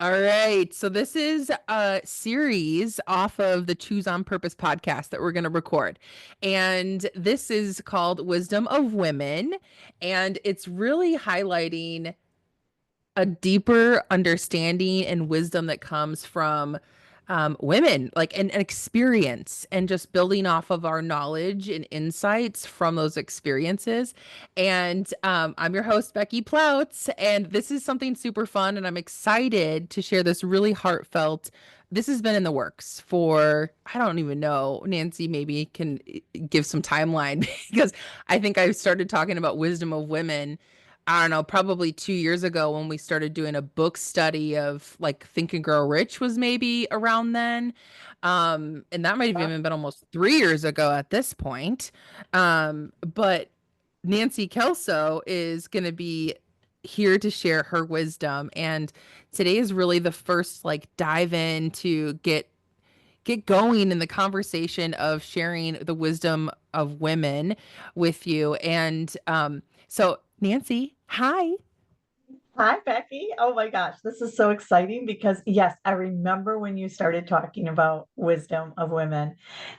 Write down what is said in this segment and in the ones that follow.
All right. So this is a series off of the Choose on Purpose podcast that we're going to record. And this is called Wisdom of Women. And it's really highlighting a deeper understanding and wisdom that comes from women, like an experience, and just building off of our knowledge and insights from those experiences. And I'm your host, Becky Ploutz, and this is something super fun. And I'm excited to share this really heartfelt. This has been in the works for, I don't even know. Nancy maybe can give some timeline because I think I started talking about wisdom of women. I don't know, probably 2 years ago when we started doing a book study of like Think and Grow Rich was maybe around then. And that might have Uh, even been almost 3 years ago at this point. But Nancy Kelso is going to be here to share her wisdom. And today is really the first like dive in to get going in the conversation of sharing the wisdom of women with you. And so, Nancy, hi. Hi, Becky. Oh my gosh, this is so exciting because yes, I remember when you started talking about wisdom of women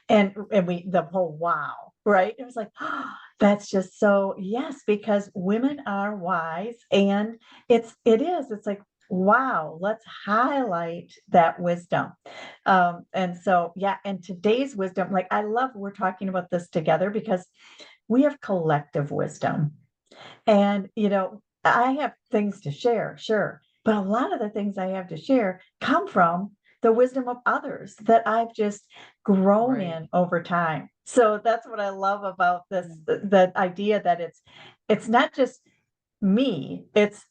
and we the whole wow, right? It was like, oh, that's just so yes, because women are wise and it's like wow, let's highlight that wisdom. And so yeah, and today's wisdom, like I love we're talking about this together because we have collective wisdom. And, I have things to share, sure. But a lot of the things I have to share come from the wisdom of others that I've just grown Right. in over time. So that's what I love about this, that idea that it's not just me, it's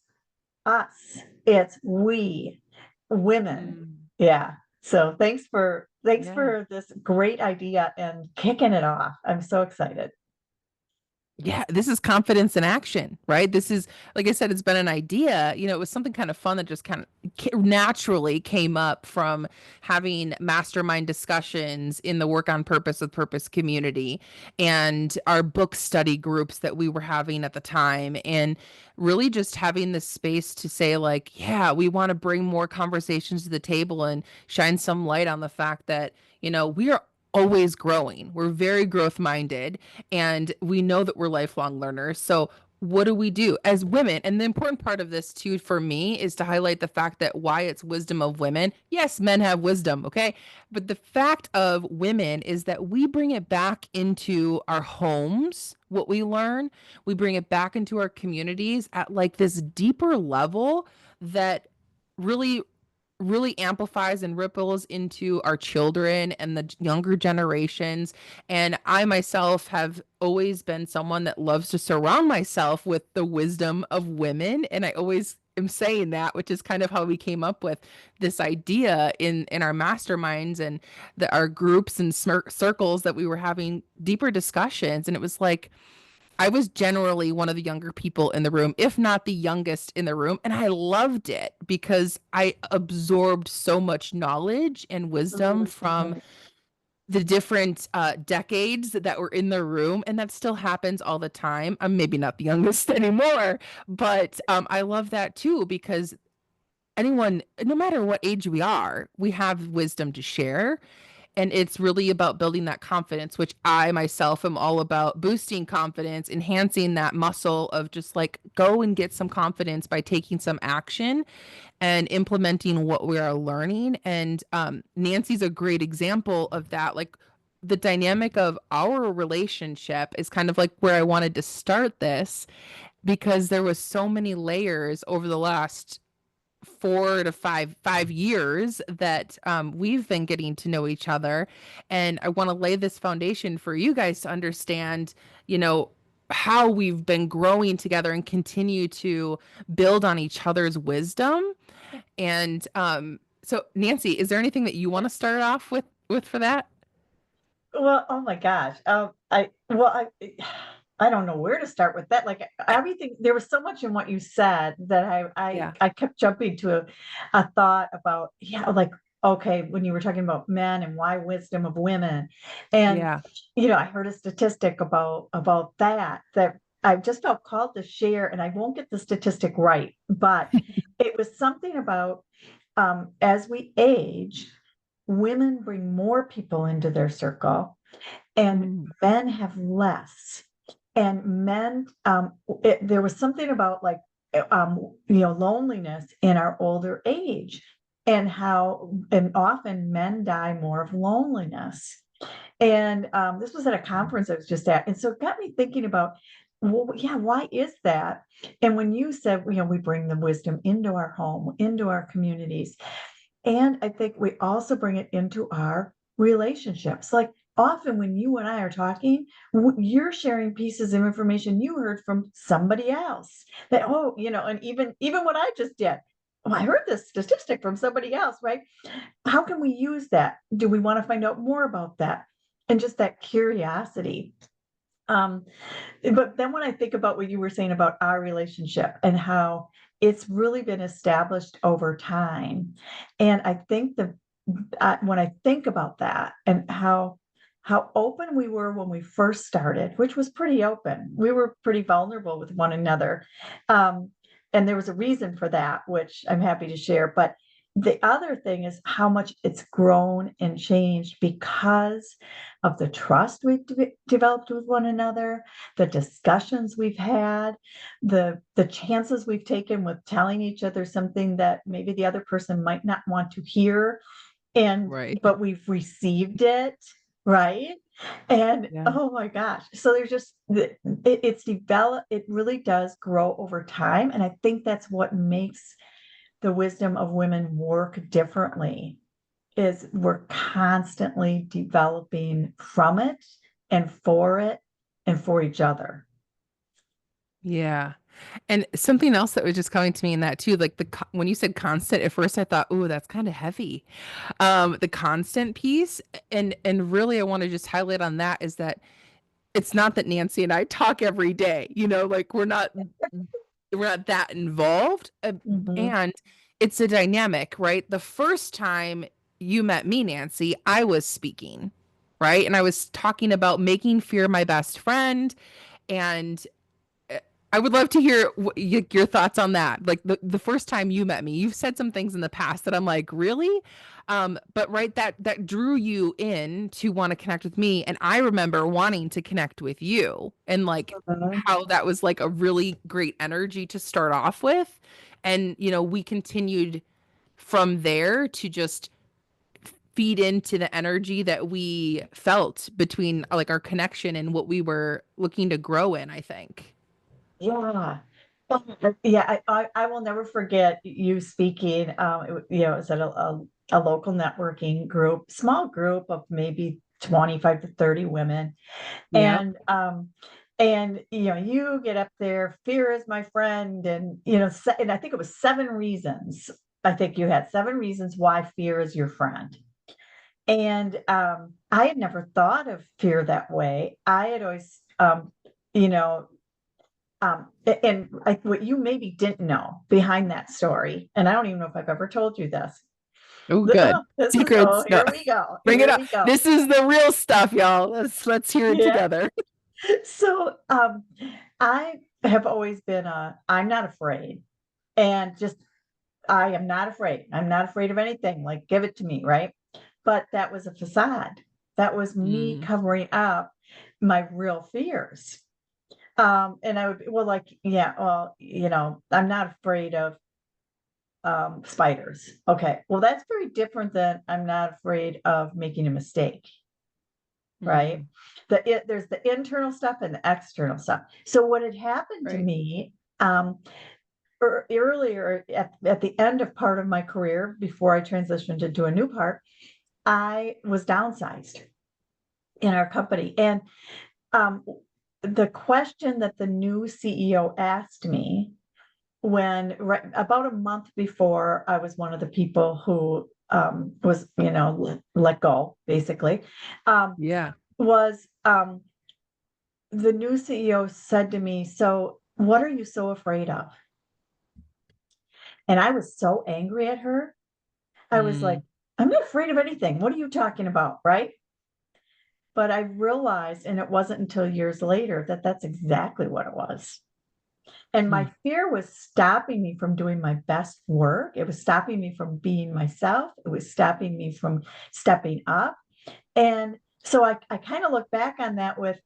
us, it's we women. Mm, Yeah. So thanks yeah. for this great idea and kicking it off. I'm so excited. Yeah, this is confidence in action, right? This is, like I said, it's been an idea. It was something kind of fun that just kind of naturally came up from having mastermind discussions in the Work on Purpose with Purpose community and our book study groups that we were having at the time. And really just having the space to say, like, yeah, we want to bring more conversations to the table and shine some light on the fact that, we are always growing. We're very growth minded and we know that we're lifelong learners. So, what do we do as women? And the important part of this, too, for me, is to highlight the fact that why it's wisdom of women. Yes, men have wisdom, okay? But the fact of women is that we bring it back into our homes, what we learn, we bring it back into our communities at like this deeper level that really really amplifies and ripples into our children and the younger generations. And I myself have always been someone that loves to surround myself with the wisdom of women. And I always am saying that, which is kind of how we came up with this idea in our masterminds and our groups and circles that we were having deeper discussions. And it was like, I was generally one of the younger people in the room, if not the youngest in the room. And I loved it because I absorbed so much knowledge and wisdom from Mhm. the different decades that were in the room. And that still happens all the time. I'm maybe not the youngest anymore, but I love that too because anyone, no matter what age we are, we have wisdom to share. And it's really about building that confidence, which I myself am all about boosting confidence, enhancing that muscle of just like go and get some confidence by taking some action and implementing what we are learning. And Nancy's a great example of that. Like the dynamic of our relationship is kind of like where I wanted to start this because there was so many layers over the last 4 to 5 years that we've been getting to know each other. And I want to lay this foundation for you guys to understand, you know, how we've been growing together and continue to build on each other's wisdom. And so, Nancy, is there anything that you want to start off with for that? Well, oh my gosh. I don't know where to start with that. Like everything, there was so much in what you said that Yeah. I kept jumping to a thought about, yeah, like, okay, when you were talking about men and why wisdom of women. And, Yeah. I heard a statistic about that I just felt called to share, and I won't get the statistic right, but it was something about as we age, women bring more people into their circle and Mm. men have less. And men, there was something about like, loneliness in our older age and and often men die more of loneliness. And this was at a conference I was just at. And so it got me thinking about, well, yeah, why is that? And when you said, we bring the wisdom into our home, into our communities, and I think we also bring it into our relationships. Like often when you and I are talking, you're sharing pieces of information you heard from somebody else that, oh, and even what I just did. Oh, I heard this statistic from somebody else, right? How can we use that? Do we want to find out more about that? And just that curiosity. Um, but then when I think about what you were saying about our relationship and how it's really been established over time, and I think when I think about that and how open we were when we first started, which was pretty open, we were pretty vulnerable with one another, um, and there was a reason for that, which I'm happy to share. But the other thing is how much it's grown and changed because of the trust we've developed with one another, the discussions we've had, the chances we've taken with telling each other something that maybe the other person might not want to hear, and Right. but we've received it, right? And Yeah. oh my gosh, so there's just it's developed, it really does grow over time, and I think that's what makes the wisdom of women work differently, is we're constantly developing from it and for each other. Yeah. And something else that was just coming to me in that too, like when you said constant, at first I thought, "Ooh, that's kind of heavy." The constant piece, and really I want to just highlight on that is that it's not that Nancy and I talk every day, like we're not that involved. Mhm. And it's a dynamic, right? The first time you met me, Nancy, I was speaking, right? And I was talking about making fear my best friend. And uh, I would love to hear your thoughts on that. Like the first time you met me, you've said some things in the past that I'm like, really? But right, that drew you in to want to connect with me. And I remember wanting to connect with you and like Mhm. how that was like a really great energy to start off with. And, we continued from there to just feed into the energy that we felt between like our connection and what we were looking to grow in, I think. Yeah. Yeah, I will never forget you speaking. It was at a local networking group, small group of maybe 25 to 30 women. Yeah. And you get up there, fear is my friend, and I think it was 7 reasons. I think you had 7 reasons why fear is your friend. And I had never thought of fear that way. I had always, you know, and what you maybe didn't know behind that story, and I don't even know if I've ever told you this. Oh, good. Secrets. No, Here we go. bring it Here up. we go. This is the real stuff, y'all. Let's hear it Yeah. together. So I have always been I'm not afraid. And just I am not afraid. I'm not afraid of anything. Like give it to me, right? But that was a facade. That was me Mm, covering up my real fears. And I would well, like, yeah, well, I'm not afraid of spiders. Okay. Well, that's very different than I'm not afraid of making a mistake, right? mm, There's the internal stuff and the external stuff. So what had happened to right. me earlier at the end of part of my career before I transitioned into a new part, I was downsized in our company. And um, the question that the new CEO asked me about a month before I was one of the people who was, let go, basically, um, Yeah. was the new CEO said to me, "So, what are you so afraid of?" And I was so angry at her. I was like, Mm, "I'm not afraid of anything. What are you talking about?" Right? But I realized, and it wasn't until years later, that that's exactly what it was. And Mm. my fear was stopping me from doing my best work. It was stopping me from being myself. It was stopping me from stepping up. And so I kind of look back on that with,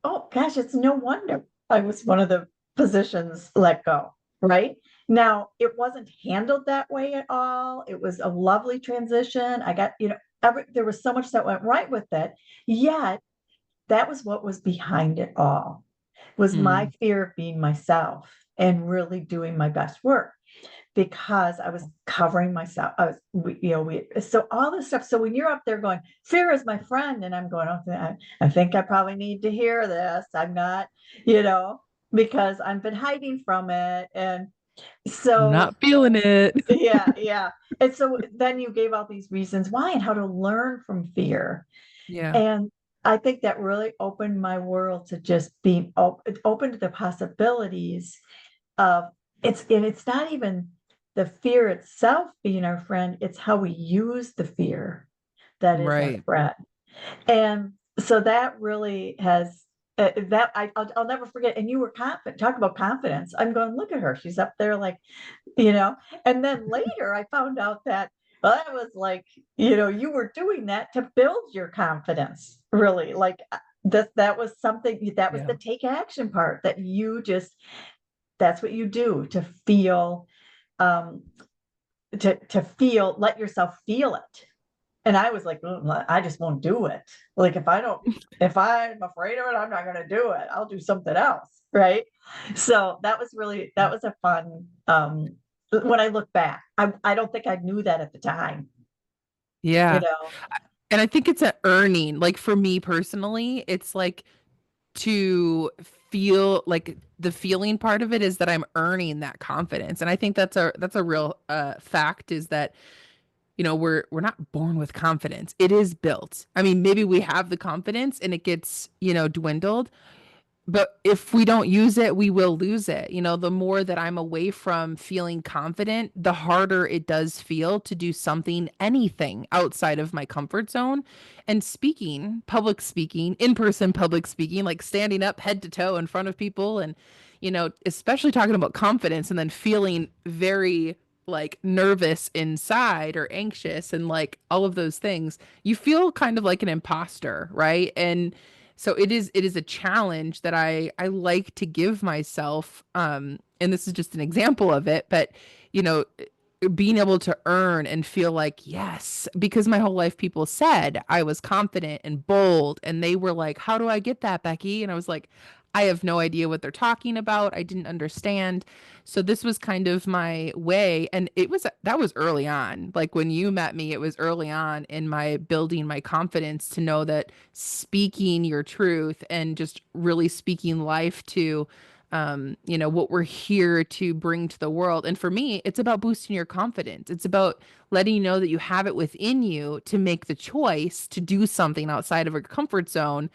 oh gosh, it's no wonder I was one of the positions let go, right? Now, it wasn't handled that way at all. It was a lovely transition. I got, there was so much that went right with it. Yet, that was what was behind it all, was my Mm. fear of being myself and really doing my best work because I was covering myself. So all this stuff. So when you're up there going, fear is my friend, and I'm going, okay, I think I probably need to hear this. I'm not, you know, because I've been hiding from it. And so, Not feeling it. yeah, yeah. And so then you gave all these reasons why and how to learn from fear. Yeah. And I think that really opened my world to just being open to the possibilities of and it's not even the fear itself being our friend, it's how we use the fear that is our Right. friend. And so that really has that I'll never forget. And you were confident. Talk about confidence. I'm going, look at her. She's up there, like, you know. And then later, I found out that, well, that was like, you were doing that to build your confidence. Really, like that was something. That was Yeah. the take action part. That you just that's what you do to feel, um, to feel, let yourself feel it. And I was like, I just won't do it. Like if I'm afraid of it, I'm not going to do it. I'll do something else. Right. So that was a fun, when I look back, I don't think I knew that at the time, you Yeah. know? And I think it's a earning. Like for me personally, it's like to feel like the feeling part of it is that I'm earning that confidence. And I think that's a real fact is that we're not born with confidence. It is built. I mean, maybe we have the confidence and it gets, dwindled, but if we don't use it, we will lose it. The more that I'm away from feeling confident, the harder it does feel to do something, anything outside of my comfort zone. And speaking, public speaking, in-person public speaking, like standing up head to toe in front of people and, especially talking about confidence and then feeling very like nervous inside or anxious and like all of those things, you feel kind of like an imposter, right? And so it is a challenge that I like to give myself, and this is just an example of it, but you know being able to earn and feel like yes, because my whole life people said I was confident and bold and they were like, how do I get that, Becky? And I was like, I have no idea what they're talking about. I didn't understand. So this was kind of my way, and that was early on. Like when you met me, it was early on in my building my confidence to know that speaking your truth and just really speaking life to what we're here to bring to the world. And for me, it's about boosting your confidence. It's about letting you know that you have it within you to make the choice to do something outside of your comfort zone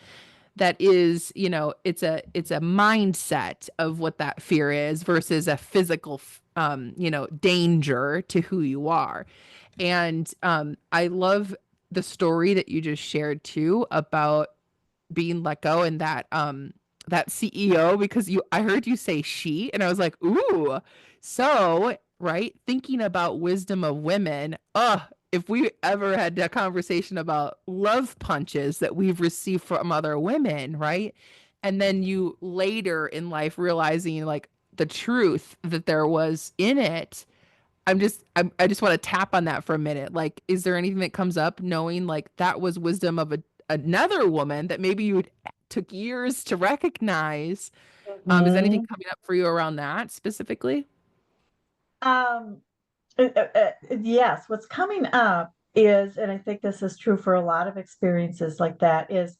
that is, it's a mindset of what that fear is versus a physical danger to who you are. And I love the story that you just shared too about being let go and that CEO, because I heard you say she and I was like, ooh. So, right, thinking about wisdom of women, if we ever had a conversation about love punches that we've received from other women, right? And then you later in life realizing like the truth that there was in it. I just want to tap on that for a minute. Like, is there anything that comes up knowing like that was wisdom of another woman that maybe you took years to recognize? Is anything Mhm. coming up for you around that specifically? Um, yes, what's coming up is, and I think this is true for a lot of experiences like that, is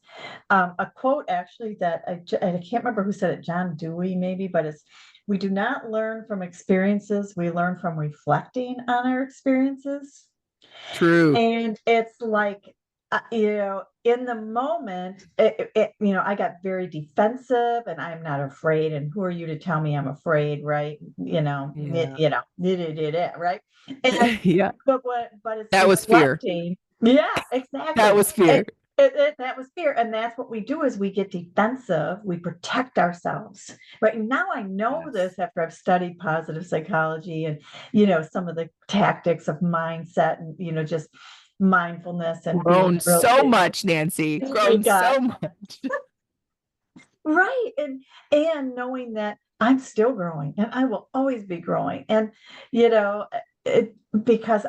a quote actually that I can't remember who said it, John Dewey maybe, but it's, we do not learn from experiences, we learn from reflecting on our experiences. Truth. And it's like, in the moment, I got very defensive and I'm not afraid. And who are you to tell me I'm afraid? Right. Yeah. Right. And, Yeah. but it's That was fear. reflecting. Yeah, That exactly. was And, fear. that was fear. And that's what we do is we get defensive, we protect ourselves. Right. And now I know Yes. this after I've studied positive psychology and, some of the tactics of mindset and, just mindfulness and being Grown real. so much, Nancy. Oh my Grown gosh. so much. Right. And knowing that I'm still growing and I will always be growing. And, you know, it because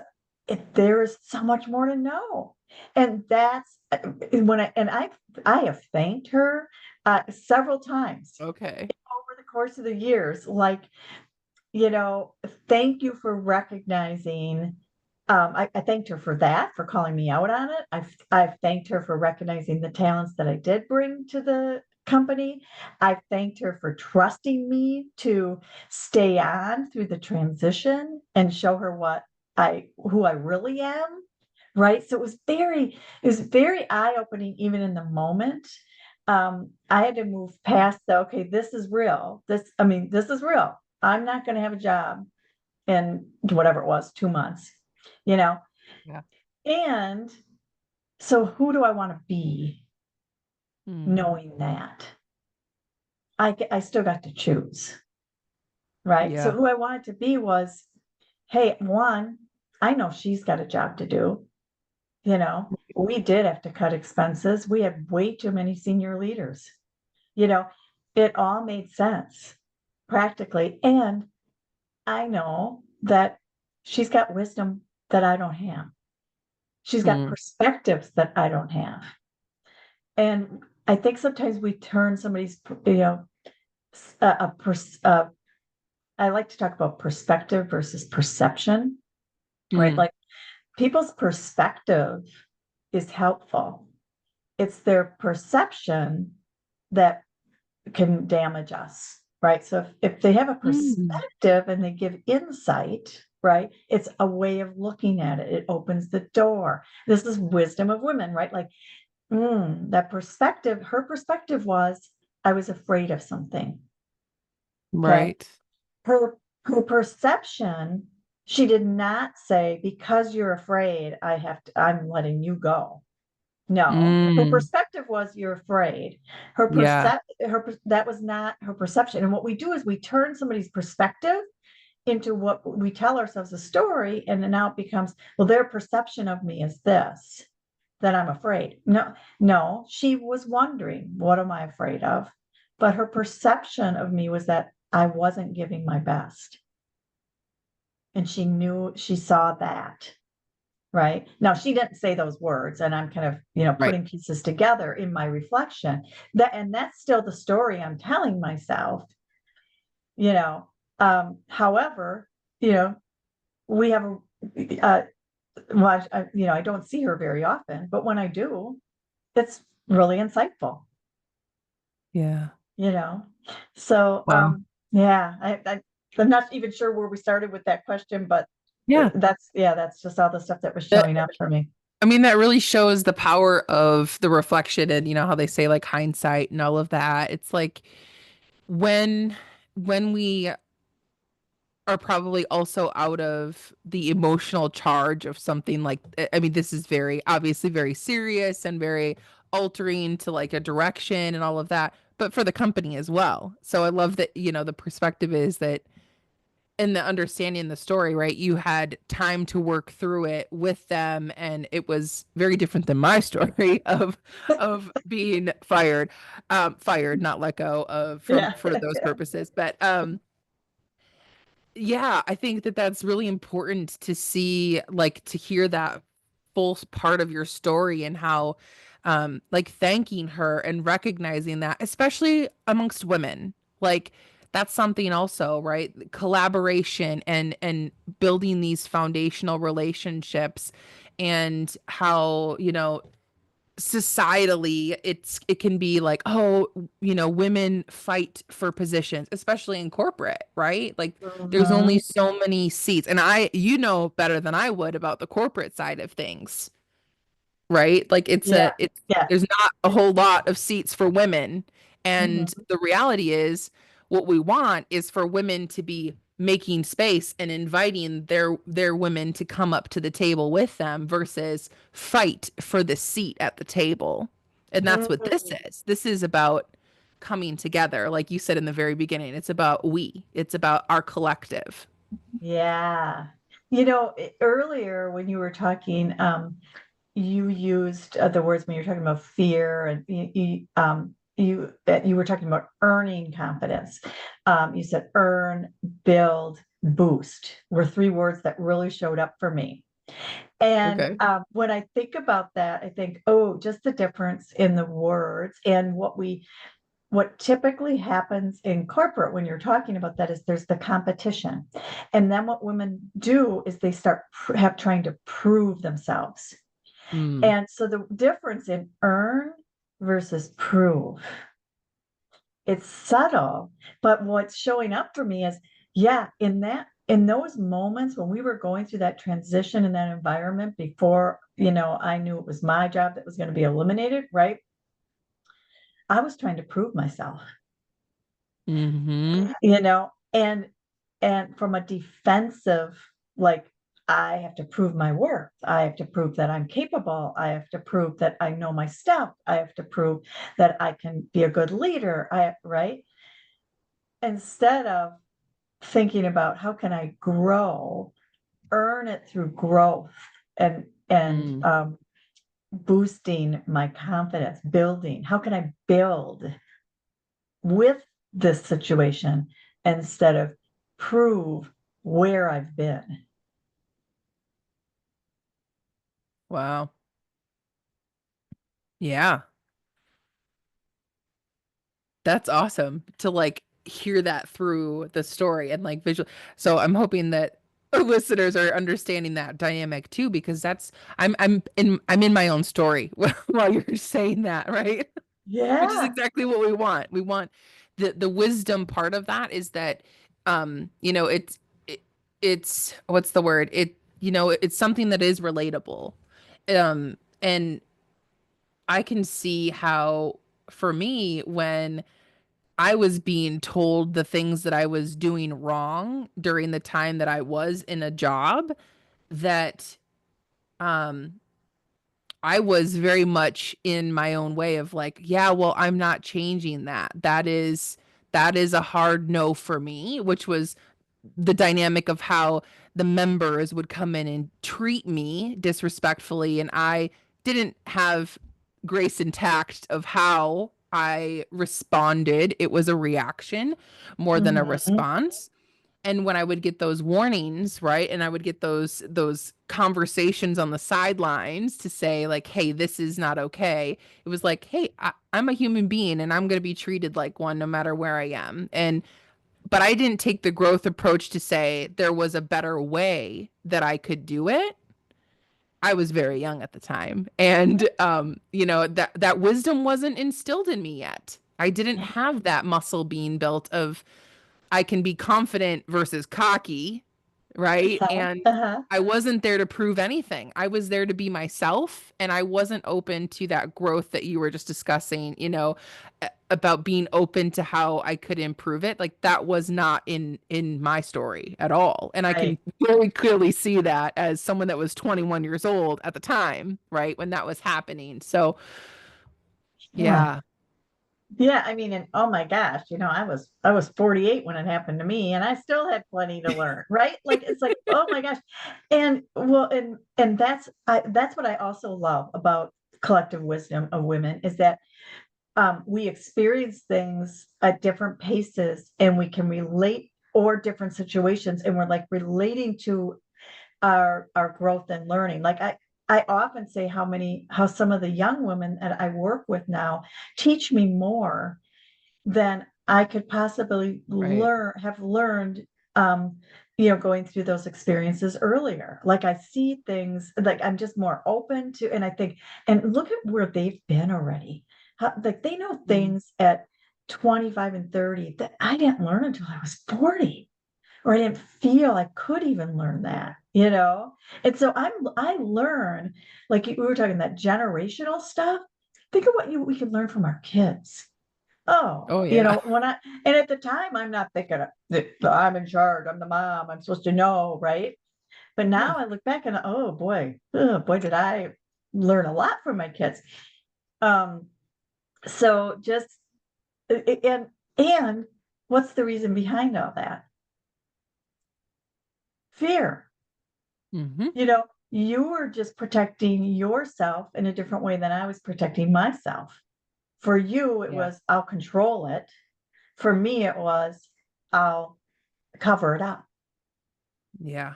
there is so much more to know. And that's when I have thanked her several times Okay. over the course of the years, like, you know, thank you for recognizing. I thanked her for that, for calling me out on it. I've thanked her for recognizing the talents that I did bring to the company. I've thanked her for trusting me to stay on through the transition and show her who I really am. Right. So it was very eye-opening, even in the moment. I had to move past okay, this is real. This is real. I'm not going to have a job in whatever it was, 2 months, you know? Yeah. And so who do I want to be Hmm. knowing that? I still got to choose, right? So Yeah. who I wanted to be was, hey, one, I know she's got a job to do. We did have to cut expenses. We had way too many senior leaders. You know, it all made sense practically. And I know that she's got wisdom that I don't have. She's got Hmm. perspectives that I don't have. And I think sometimes we turn somebody's, I like to talk about perspective versus perception, right? Hmm. Like people's perspective is helpful. It's their perception that can damage us, right? So if they have a Hmm. perspective and they give insight, right, it's a way of looking at it. It opens the door. This is wisdom of women, right? Like, that perspective, her perspective was, I was afraid of something. Okay. Right. Her perception, she did not say, because you're afraid, I'm letting you go. No, her Mm. perspective was you're afraid. Yeah. That was not her perception. And what we do is we turn somebody's perspective into what we tell ourselves a story, and then now it becomes, well, their perception of me is this, that I'm afraid. No, no, she was wondering, what am I afraid of? But her perception of me was that I wasn't giving my best. And she saw that. Right. Now, she didn't say those words, and I'm kind of, Right. putting pieces together in my reflection. And that's still the story I'm telling myself, you know. However, you know, we have well, I don't see her very often, but when I do, it's really insightful, Yeah. you know. So, Wow. yeah, I'm not even sure where we started with that question, but Yeah. that's just all the stuff that was showing up for me. I mean, that really shows the power of the reflection and how they say like hindsight and all of that. It's like when we are probably also out of the emotional charge of something like I mean, this is very obviously very serious and very altering to like a direction and all of that, but for the company as well. So I love that, the perspective is that in the understanding the story, right? You had time to work through it with them, and it was very different than my story of being fired, fired, not let go of from Yeah. for those purposes. But yeah, I think that that's really important to see, like to hear that full part of your story and how, like thanking her and recognizing that, especially amongst women, like that's something also, right? Collaboration and building these foundational relationships and how, societally it can be like, oh, women fight for positions, especially in corporate, right? Like there's only Mhm. so many seats, and you know better than I would about the corporate side of things, right? Like Yeah. Yeah. there's not a whole lot of seats for women, and Mhm. the reality is what we want is for women to be making space and inviting their women to come up to the table with them versus fight for the seat at the table. And that's what this Mm, is. This is about coming together. Like you said in the very beginning, it's about we, it's about our collective. yeah. Earlier when you were talking, you used the words when you were talking about fear, and you were talking about earning confidence. You said earn, build, boost were three words that really showed up for me. And Okay. when I think about that, I think, oh, just the difference in the words and what typically happens in corporate when you're talking about that is there's the competition. And then what women do is they start trying to prove themselves. Mm. And so the difference in earn versus prove, it's subtle, but what's showing up for me is, yeah, in those moments when we were going through that transition in that environment before, I knew it was my job that was going to be eliminated, right? I was trying to prove myself, Hmm. you know, and from a defensive, like, I have to prove my worth. I have to prove that I'm capable. I have to prove that I know my stuff. I have to prove that I can be a good leader. Right? Instead of thinking about how can I grow, earn it through growth and Mm. boosting my confidence, building. How can I build with this situation instead of prove where I've been? Wow. Yeah. That's awesome to like hear that through the story and like visual. So I'm hoping that our listeners are understanding that dynamic too, because that's I'm in my own story while you're saying that, right? Which is Yeah. exactly what we want. We want the wisdom part of that is that it's what's the word? It's something that is relatable. And I can see how for me when I was being told the things that I was doing wrong during the time that I was in a job that um I was very much in my own way of like, yeah, well, I'm not changing that. That is a hard no for me, which was the dynamic of how the members would come in and treat me disrespectfully and I didn't have grace and tact of how I responded. It was a reaction more than a Mhm. response. And when I would get those warnings, right, and I would get those conversations on the sidelines to say like, hey, this is not okay, it was like, hey, I'm a human being and I'm going to be treated like one no matter where I am. And but I didn't take the growth approach to say there was a better way that I could do it. I was very young at the time. And that wisdom wasn't instilled in me yet. I didn't have that muscle being built of I can be confident versus cocky, right? Uh-huh. And Uh-huh. I wasn't there to prove anything. I was there to be myself, and I wasn't open to that growth that you were just discussing, about being open to how I could improve it. Like that was not in my story at all. And I Right. can very clearly see that as someone that was 21 years old at the time, right? When that was happening. So, Yeah. yeah. Yeah, I mean, and oh my gosh, I was 48 when it happened to me, and I still had plenty to learn, right? Like it's like, oh my gosh. And well, and that's what I also love about collective wisdom of women is that we experience things at different paces and we can relate or different situations, and we're like relating to our growth and learning. Like I often say how some of the young women that I work with now teach me more than I could possibly Right. have learned, going through those experiences earlier. Like I see things like I'm just more open to, and I think, and look at where they've been already. Like they know Mm. things at 25 and 30 that I didn't learn until I was 40, or I didn't feel I could even learn that. And so I learn, like we were talking that generational stuff. Think of what we could learn from our kids. Oh, Oh yeah. and at the time, I'm not thinking that I'm in charge, I'm the mom, I'm supposed to know, right? But now No. I look back and oh boy, did I learn a lot from my kids. Um, so just and what's the reason behind all that? Fear. Hmm. You were just protecting yourself in a different way than I was protecting myself. For you, it Yeah. was I'll control it. For me, it was I'll cover it up. Yeah.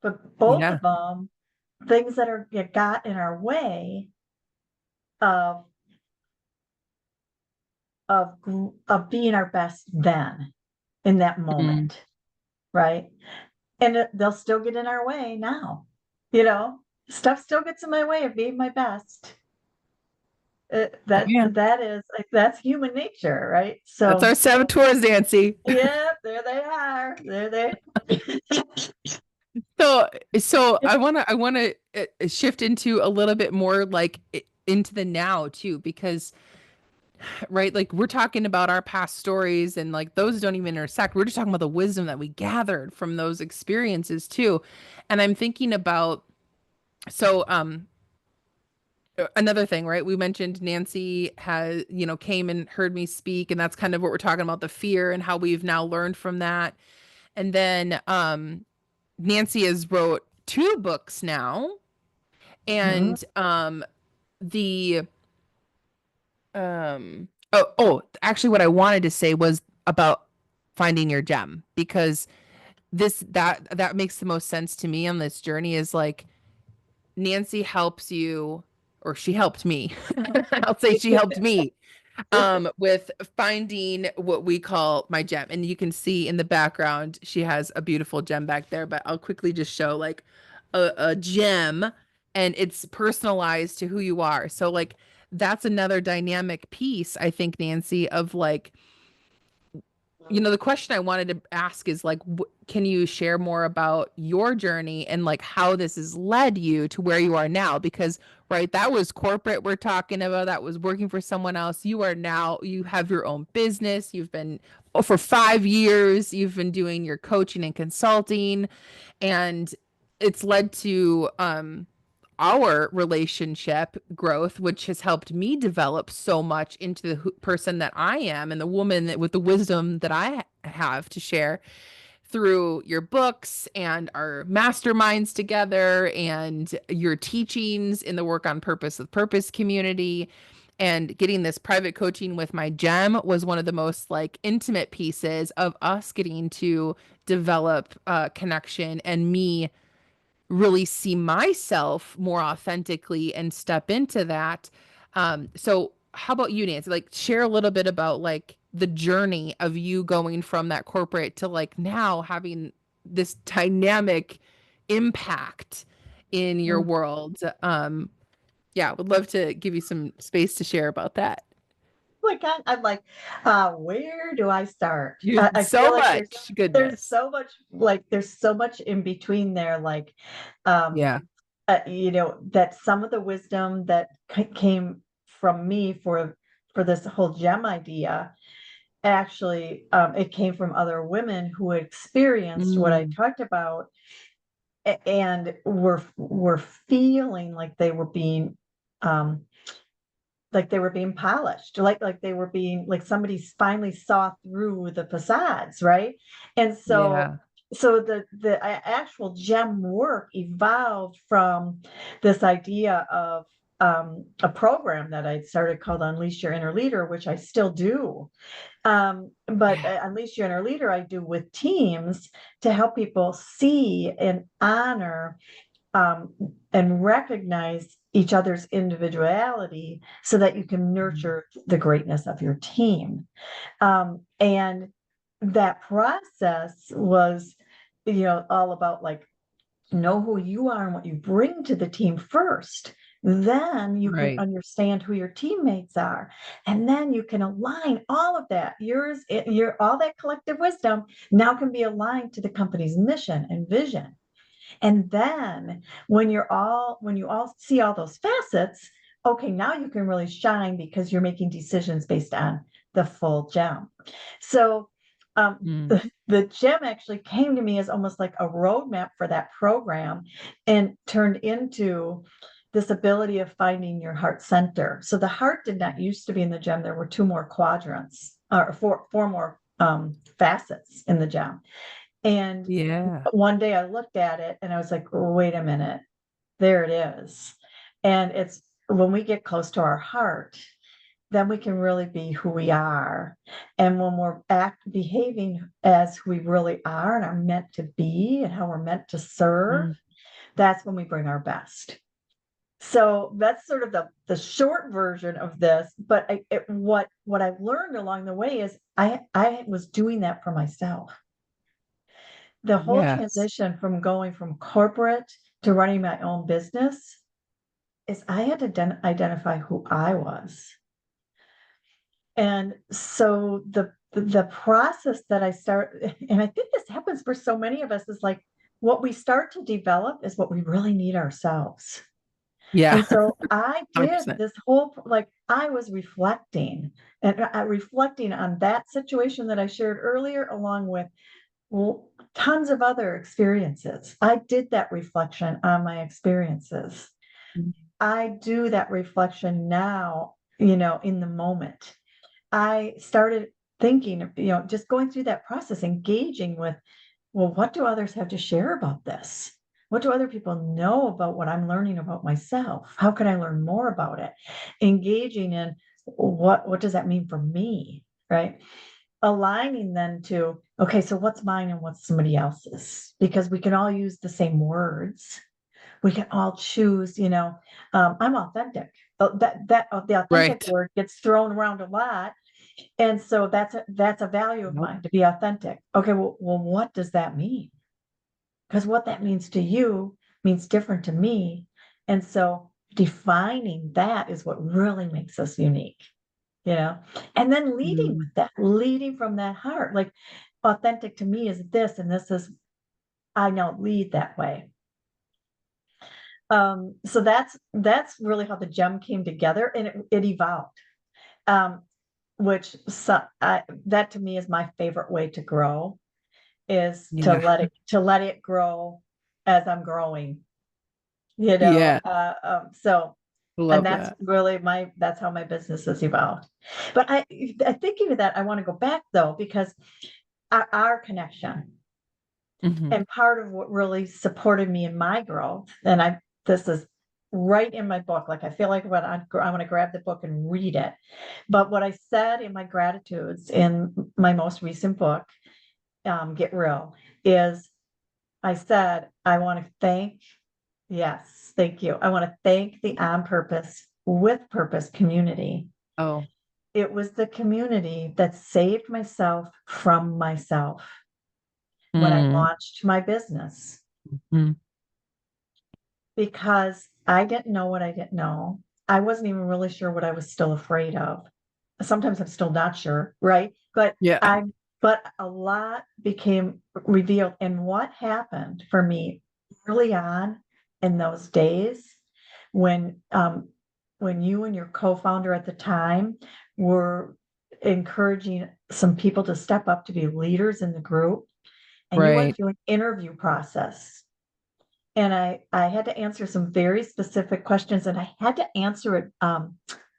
But both Yeah. of them, things that got in our way of of being our best then in that Mm. moment, right? And they'll still get in our way now. You know, stuff still gets in my way of being my best. Oh, yeah. That is like that's human nature, right? That's our So saboteurs, Nancy. yeah, there they are. There they. So, I want to shift into a little bit more like into the now too, because right, like we're talking about our past stories and like those don't even intersect. We're just talking about the wisdom that we gathered from those experiences too. And I'm thinking about so another thing, right? We mentioned Nancy has, came and heard me speak, and that's kind of what we're talking about, the fear and how we've now learned from that. And then Nancy has wrote two books now. Mhm. And the actually what I wanted to say was about finding your gem, because that makes the most sense to me on this journey is like Nancy helps you, or she helped me. I'll say she helped me with finding what we call my gem. And you can see in the background, she has a beautiful gem back there, but I'll quickly just show like a gem, and it's personalized to who you are. So like that's another dynamic piece, I think, Nancy, of like, the question I wanted to ask is like, can you share more about your journey and like how this has led you to where you are now? Because, right, that was corporate we're talking about, that was working for someone else. You are now, you have your own business. You've been, for 5 years, you've been doing your coaching and consulting, and it's led to our relationship growth, which has helped me develop so much into the person that I am and the woman with the wisdom that I have to share through your books and our masterminds together and your teachings in the Work on Purpose with Purpose community. And getting this private coaching with my gem was one of the most like intimate pieces of us getting to develop connection and me really see myself more authentically and step into that. So how about you, Nancy? Like share a little bit about like the journey of you going from that corporate to like now having this dynamic impact in your world. Yeah, would love to give you some space to share about that. My God, I'm like, where do I start? You I feel so like much there's goodness. so much there's so much in between there, um, Yeah. that some of the wisdom that came from me for this whole gem idea, actually, it came from other women who had experienced what I Mm, talked about and were feeling um, like they were being polished, like they were being like somebody finally saw through the facades, right? And yeah. so the actual gem work evolved from this idea of a program that I started called Unleash Your Inner Leader, which I still do. But Yeah. Unleash Your Inner Leader, I do with teams to help people see and honor um, and recognize each other's individuality so that you can Mm, nurture the greatness of your team. And that process was, all about like know who you are and what you bring to the team first. Then you can right. understand who your teammates are. And then you can align all of that. Your all that collective wisdom now can be aligned to the company's mission and vision. And then when you all see all those facets, okay, now you can really shine because you're making decisions based on the full gem. So Mm. the gem actually came to me as almost like a roadmap for that program and turned into this ability of finding your heart center. So the heart did not used to be in the gem. There were two more quadrants or four more facets in the gem. And Yeah. one day I looked at it and I was like, wait a minute, there it is. And it's when we get close to our heart, then we can really be who we are. And when we're behaving as who we really are and are meant to be and how we're meant to serve, Mm. that's when we bring our best. So that's sort of the short version of this. But what I've learned along the way is I was doing that for myself. The whole Yes. transition from going from corporate to running my own business is I had to identify who I was. And so the process that I start, and I think this happens for so many of us, is like what we start to develop is what we really need ourselves. Yeah. And so I did 100%. this whole, like, I was reflecting and reflecting on that situation that I shared earlier, along with well, tons of other experiences. I did that reflection on my experiences. Mm. I do that reflection now, in the moment. I started thinking, just going through that process, engaging with, well, what do others have to share about this? What do other people know about what I'm learning about myself? How can I learn more about it? Engaging in what does that mean for me? Right. Aligning then to, okay, so what's mine and what's somebody else's? Because we can all use the same words. We can all choose, I'm authentic. The authentic Right. word gets thrown around a lot. And so that's a value of Nope. mine, to be authentic. Okay, well, what does that mean? Because what that means to you means different to me. And so defining that is what really makes us unique, you know? And then leading Mm. with that, leading from that heart. Like authentic to me is this, and this is, I now lead that way. So that's really how the gem came together, and it evolved. Um, that to me is my favorite way to grow, is to Yeah. let it grow as I'm growing, Yeah. so, and Love that's that. really that's how my business has evolved. But I thinking of that, I want to go back though, because our connection, Hmm. and part of what really supported me in my growth, and this is right in my book. Like I feel like when I want to grab the book and read it. But what I said in my gratitudes in my most recent book, Get Real, is I said, I want to thank, yes, thank you. I want to thank the On Purpose with Purpose community. Oh. It was the community that saved myself from myself when I Mm. launched my business, Mm. because I didn't know what I didn't know. I wasn't even really sure what I was still afraid of. Sometimes I'm still not sure, right? Yeah. But a lot became revealed. And what happened for me early on in those days, when you and your co-founder at the time were encouraging some people to step up to be leaders in the group, and you went Right. through an interview process, and I had to answer some very specific questions, and I had to answer it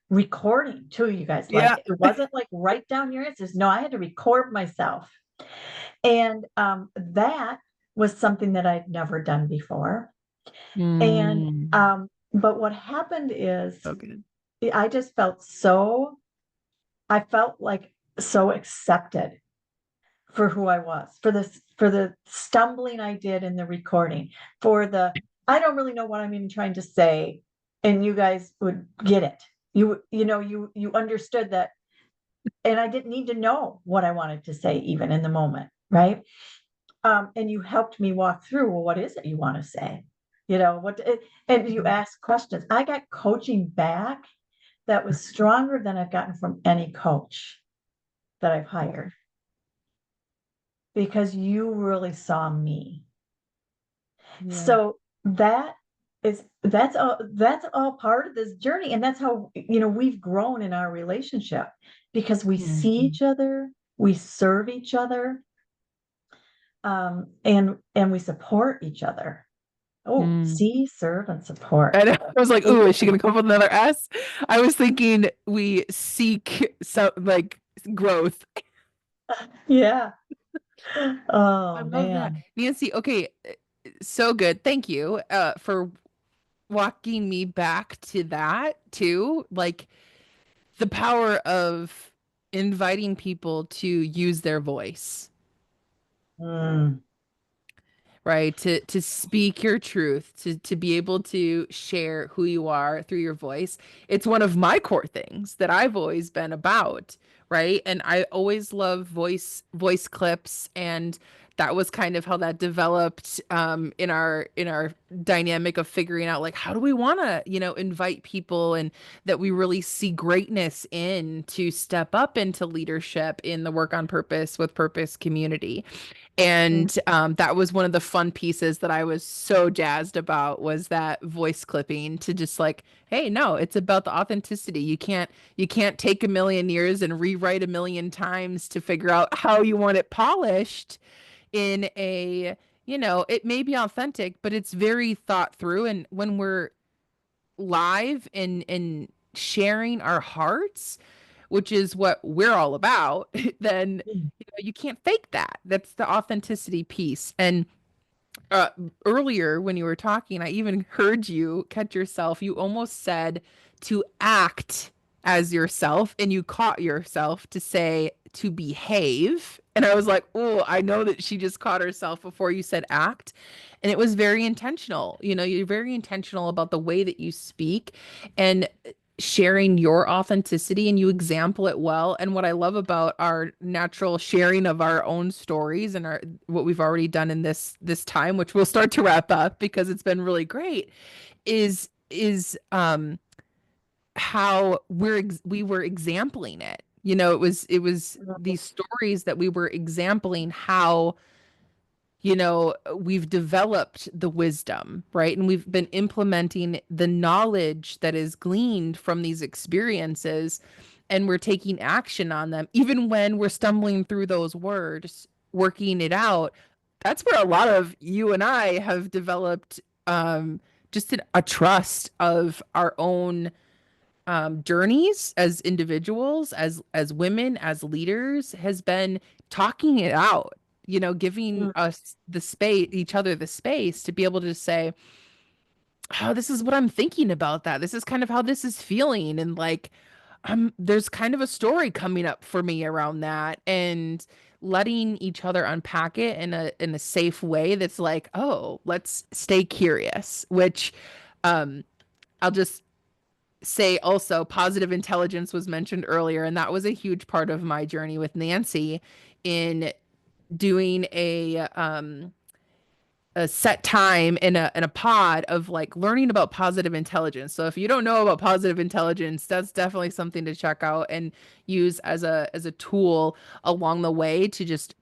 recording too, you guys. Like Yeah. it wasn't like write down your answers. No, I had to record myself. And that was something that I'd never done before. And Mm. but what happened is So good. I just I felt like so accepted for who I was, for the stumbling I did in the recording, for the I don't really know what I'm even trying to say, and you guys would get it. You understood that, and I didn't need to know what I wanted to say even in the moment, right? And you helped me walk through, well, what is it you want to say? And you ask questions. I got coaching back that was stronger than I've gotten from any coach that I've hired, because you really saw me. Yeah. So that is that's all part of this journey. And that's how, we've grown in our relationship, because we see Mhm. each other, we serve each other, and we support each other. Oh, Mm. see, serve, and support. And I was like, And ooh, is she gonna come up with another S? I was thinking we seek so like growth. yeah. I Oh love that. man. Nancy, okay, so good. Thank you for walking me back to that too. Like the power of inviting people to use their voice, Mm. right? To speak your truth, to be able to share who you are through your voice. It's one of my core things that I've always been about, right? And I always love voice clips, and that was kind of how that developed in our dynamic of figuring out like how do we want to, invite people and that we really see greatness in to step up into leadership in the Work on Purpose with Purpose community. Mm. And that was one of the fun pieces that I was so jazzed about was that voice clipping to just like, hey, no, it's about the authenticity. You can't take a million years and rewrite a million times to figure out how you want it polished in it may be authentic, but it's very thought through. And when we're live and sharing our hearts, which is what we're all about, then Mm. you can't fake that. That's the authenticity piece. And uh, earlier when you were talking, I even heard you catch yourself. You almost said to act as yourself, and you caught yourself to say to behave. And I was like, oh, I know that she just caught herself before you said act. And it was very intentional. You're very intentional about the way that you speak and sharing your authenticity, and you example it well. And what I love about our natural sharing of our own stories and our what we've already done in this time, which we'll start to wrap up because it's been really great, is how we were exampling it. It was these stories that we were exampling how we've developed the wisdom, right? And we've been implementing the knowledge that is gleaned from these experiences, and we're taking action on them, even when we're stumbling through those words, working it out. That's where a lot of you and I have developed just a trust of our own journeys as individuals, as women, as leaders, has been talking it out, giving Mm. us the space, each other the space to be able to say, oh, this is what I'm thinking about that. This is kind of how this is feeling. And like, there's kind of a story coming up for me around that. And letting each other unpack it in a safe way that's like, oh, let's stay curious, which I'll just say also positive intelligence was mentioned earlier, and that was a huge part of my journey with Nancy in doing a set time in a pod of like learning about positive intelligence. So if you don't know about positive intelligence, that's definitely something to check out and use as a tool along the way to just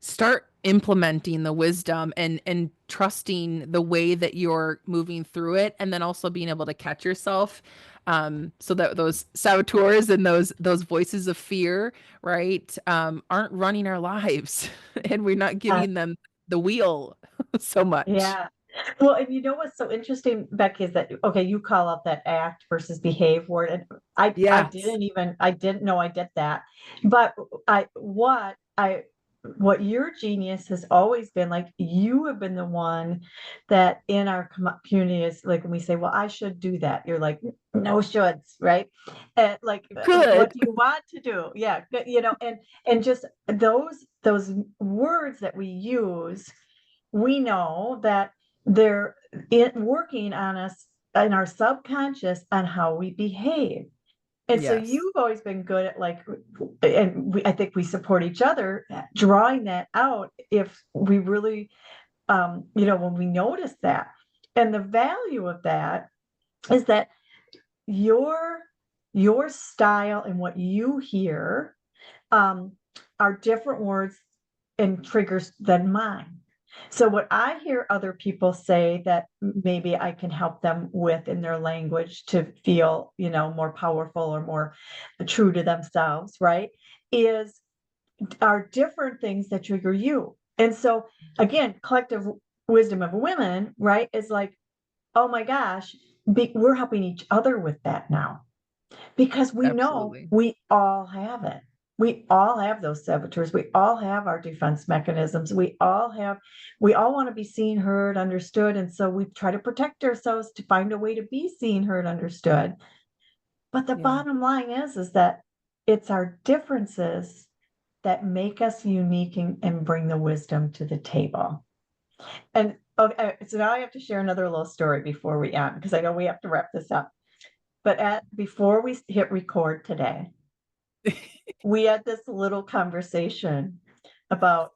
start implementing the wisdom and trusting the way that you're moving through it, and then also being able to catch yourself, so that those saboteurs and those voices of fear, right, aren't running our lives and we're not Uh, giving them the wheel so much. yeah. Well, and you know what's so interesting, Becky, is that okay, you call out that act versus behave word, and I Yes. didn't know I did that, but what your genius has always been like, you have been the one that in our community is like when we say, well, I should do that, you're like, no shoulds, right? And like, what Good. do you want to do? Yeah, and just those words that we use, we know that they're working on us in our subconscious on how we behave. And so Yes. you've always been good at like, and I think we support each other drawing that out if we really, when we notice that. And the value of that is that your your style and what you hear, um, are different words and triggers than mine. So what I hear other people say that maybe I can help them with in their language to feel, more powerful or more true to themselves, right? Is are different things that trigger you. And so again, collective wisdom of women, right, is like, oh my gosh, we're helping each other with that now because we know Absolutely. we all have it. We all have those saboteurs. We all have our defense mechanisms. We all want to be seen, heard, understood. And so we try to protect ourselves to find a way to be seen, heard, understood. But the Yeah. bottom line is that it's our differences that make us unique and bring the wisdom to the table. And okay, so now I have to share another little story before we end, because I know we have to wrap this up. But before we hit record today, we had this little conversation about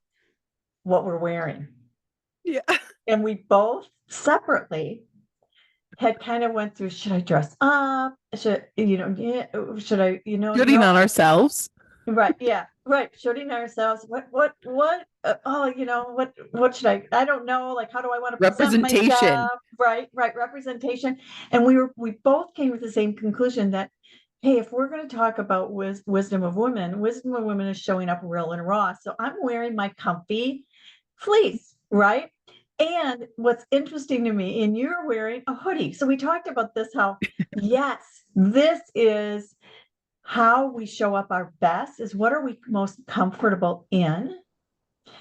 what we're wearing. Yeah. And we both separately had kind of went through, should I dress up? Yeah, should I, Shooting no, on ourselves. right, yeah, right. Shooting ourselves. Oh, what should I don't know. Like, how do I want to present Representation. myself? Right, right. Representation. And we both came to the same conclusion that, hey, if we're going to talk about wisdom of women is showing up real and raw. So I'm wearing my comfy fleece, right? And what's interesting to me, and you're wearing a hoodie. So we talked about this, how, yes, this is how we show up our best is what are we most comfortable in?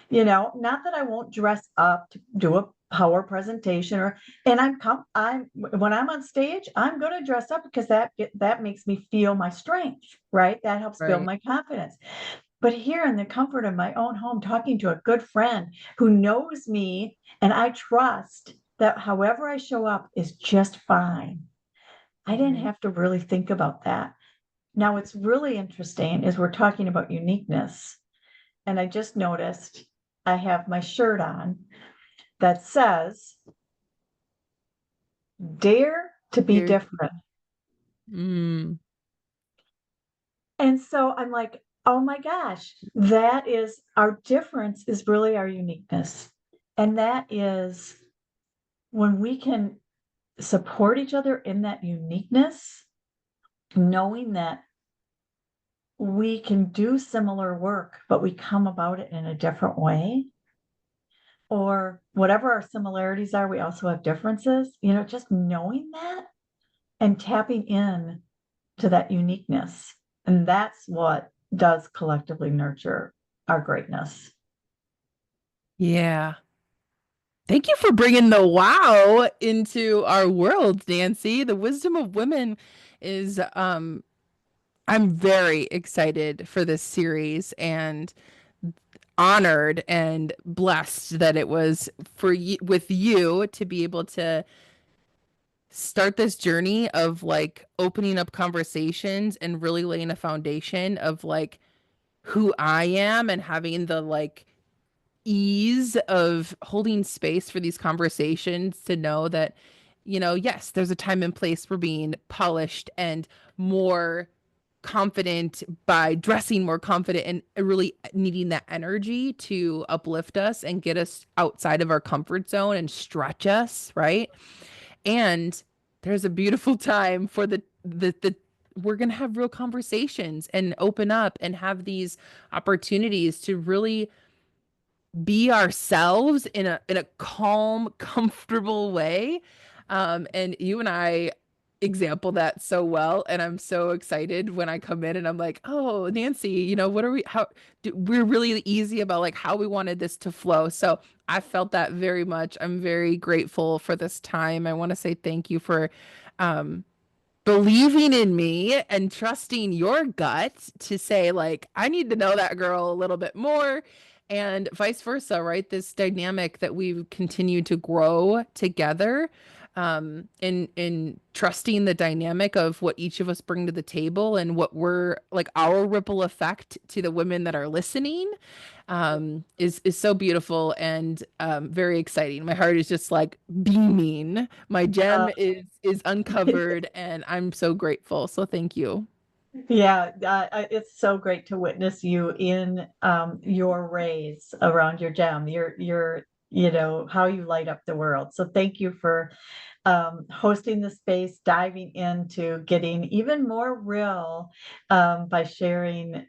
Not that I won't dress up to do a power presentation and I'm when I'm on stage, I'm going to dress up because that makes me feel my strength, right? That helps build Right. my confidence. But here in the comfort of my own home, talking to a good friend who knows me and I trust that however I show up is just fine. I didn't Mhm. have to really think about that. Now, what's really interesting is we're talking about uniqueness. And I just noticed I have my shirt on that says, Dare to be Here. different. Mm. And so I'm like, oh my gosh, that is our difference, is really our uniqueness. And that is when we can support each other in that uniqueness, knowing that we can do similar work, but we come about it in a different way, or whatever our similarities are, we also have differences, just knowing that and tapping in to that uniqueness. And that's what does collectively nurture our greatness. Yeah. Thank you for bringing the wow into our world, Nancy. The wisdom of women is I'm very excited for this series and honored and blessed that it was for you with you to be able to start this journey of like opening up conversations and really laying a foundation of like who I am and having the like ease of holding space for these conversations to know that, yes, there's a time and place for being polished and more confident by dressing more confident and really needing that energy to uplift us and get us outside of our comfort zone and stretch us, right? And there's a beautiful time for the we're going to have real conversations and open up and have these opportunities to really be ourselves in a calm, comfortable way. And you and I example that so well. And I'm so excited when I come in and I'm like, oh, Nancy, what are we're really easy about like how we wanted this to flow. So I felt that very much. I'm very grateful for this time. I want to say thank you for um believing in me and trusting your gut to say like I need to know that girl a little bit more and vice versa, right? This dynamic that we've continued to grow together, in trusting the dynamic of what each of us bring to the table and what we're like our ripple effect to the women that are listening, is so beautiful and very exciting. My heart is just like beaming. My Uh, gem is uncovered, and I'm so grateful. So thank you. yeah, it's so great to witness you in your rays around your gem. You're how you light up the world. So thank you for hosting the space, diving into getting even more real by sharing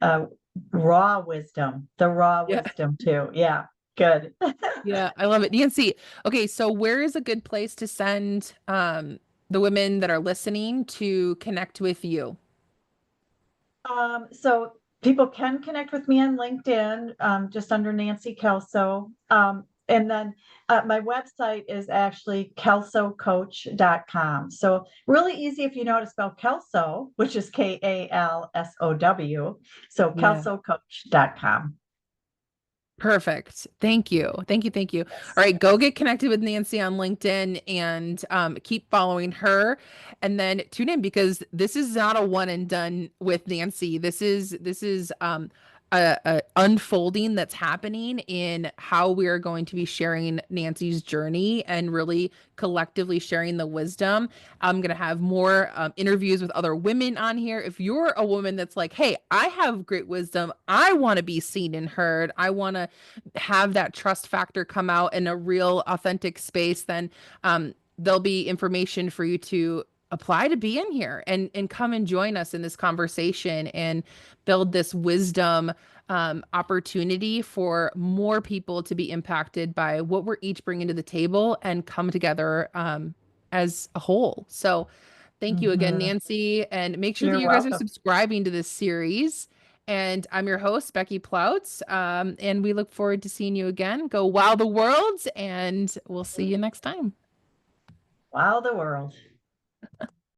raw wisdom, the raw Yeah. wisdom too. Yeah, good. Yeah, I love it. Nancy, okay, so where is a good place to send the women that are listening to connect with you? So people can connect with me on LinkedIn, just under Nancy Kelso. And then my website is actually kelsocoach.com. So really easy if you know how to spell Kelso, which is Kalsow. So Yeah. kelsocoach.com. Perfect. Thank you. Thank you. Thank you. All Yes. right, go get connected with Nancy on LinkedIn and keep following her, and then tune in because this is not a one and done with Nancy. This is a unfolding that's happening in how we are going to be sharing Nancy's journey and really collectively sharing the wisdom. I'm going to have more interviews with other women on here. If you're a woman that's like, hey, I have great wisdom, I want to be seen and heard, I want to have that trust factor come out in a real authentic space, then there'll be information for you to apply to be in here and come and join us in this conversation and build this wisdom opportunity for more people to be impacted by what we're each bringing to the table and come together as a whole. So thank you again, Mhm. Nancy, and make sure that You're you guys are welcome. subscribing to this series. And I'm your host, Becky Ploutz. And we look forward to seeing you again. Go wow the world, and we'll see you next time. Wow, the world.